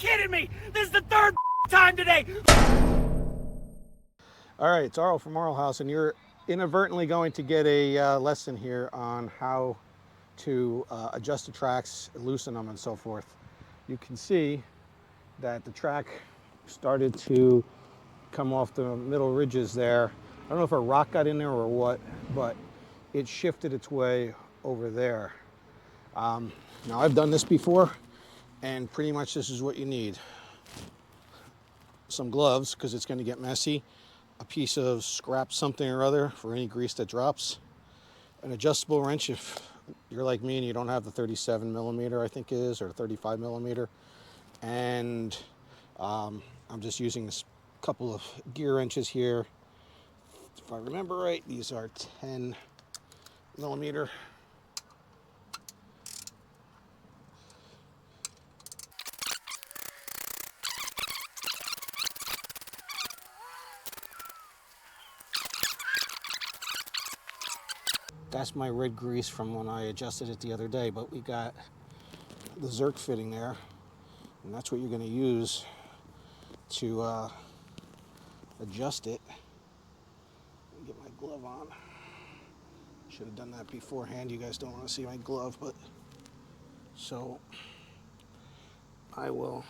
kidding me? This is the third time today. All right, it's Arl from Arl House, and you're inadvertently going to get a lesson here on how to adjust the tracks, loosen them, and so forth. You can see that the track started to come off the middle ridges there. I don't know if a rock got in there or what, but it shifted its way over there. Now I've done this before, and pretty much this is what you need. Some gloves, because it's going to get messy, a piece of scrap something or other for any grease that drops, an adjustable wrench if you're like me and you don't have the 37 millimeter, I think it is, or 35 millimeter, and I'm just using this couple of gear wrenches here. If I remember right, these are 10 millimeter. That's my red grease from when I adjusted it the other day, but we got the Zerk fitting there, and that's what you're going to use to adjust it. Let me get my glove on. Should have done that beforehand. You guys don't want to see my glove, but so I will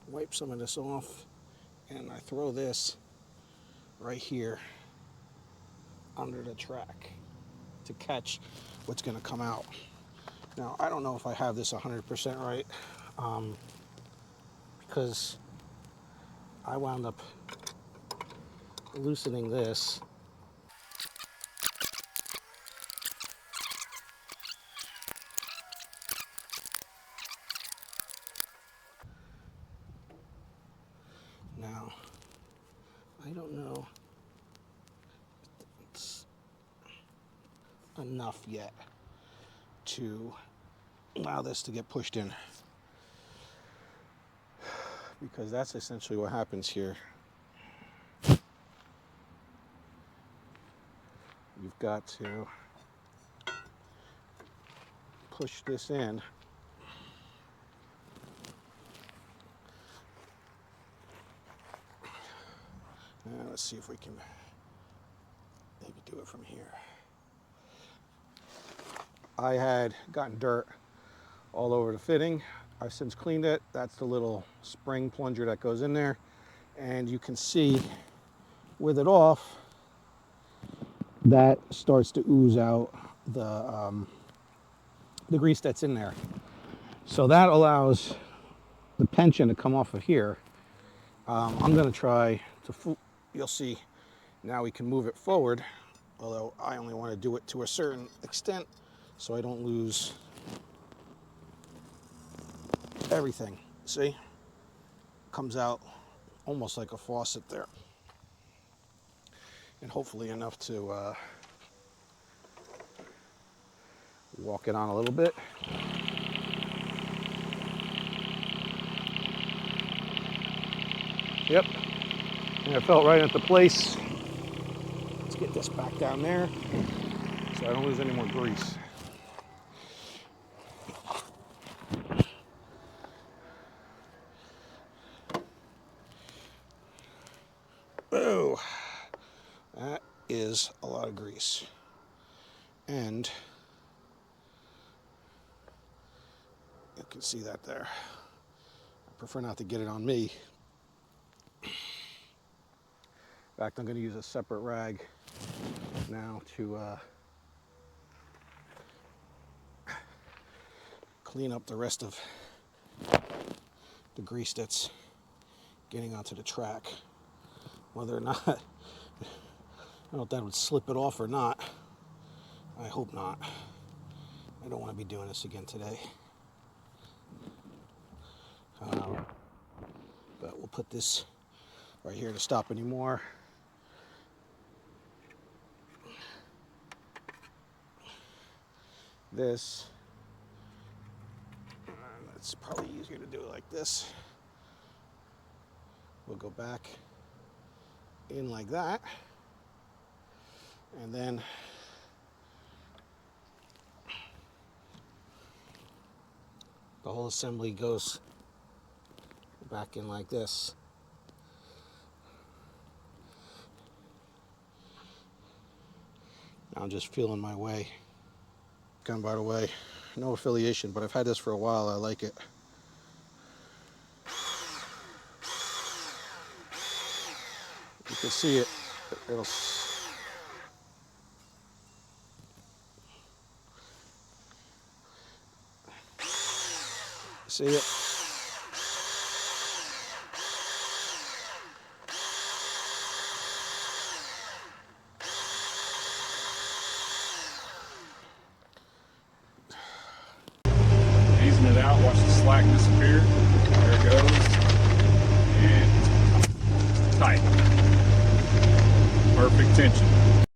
wipe some of this off, and I throw this right here under the track to catch what's going to come out. Now, I don't know if I have this 100% right, because I wound up loosening this. Now, I don't know if it's enough yet to allow this to get pushed in, because that's essentially what happens here. You've got to push this in. Now let's see if we can maybe do it from here. I had gotten dirt all over the fitting. I've since cleaned it. That's the little spring plunger that goes in there. And you can see with it off, that starts to ooze out the grease that's in there. So that allows the pension to come off of here. I'm going to try to, you'll see now we can move it forward, although I only want to do it to a certain extent so I don't lose everything. See? Comes out almost like a faucet there. And hopefully enough to walk it on a little bit. Yep, and it felt right at the place. Let's get this back down there so I don't lose any more grease. Oh, that is a lot of grease. And you can see that there. I prefer not to get it on me. In fact, I'm going to use a separate rag now to clean up the rest of the grease that's getting onto the track. Whether or not, I don't know if that would slip it off or not. I hope not. I don't want to be doing this again today. But we'll put this right here to stop any more. This, it's probably easier to do it like this. We'll go back in like that, and then the whole assembly goes back in like this. Now I'm just feeling my way. Gun, by the way, no affiliation, but I've had this for a while. I like it. You can see it. It'll. See it? Easing it out, watch the slack disappear. There it goes. And tight. Perfect tension.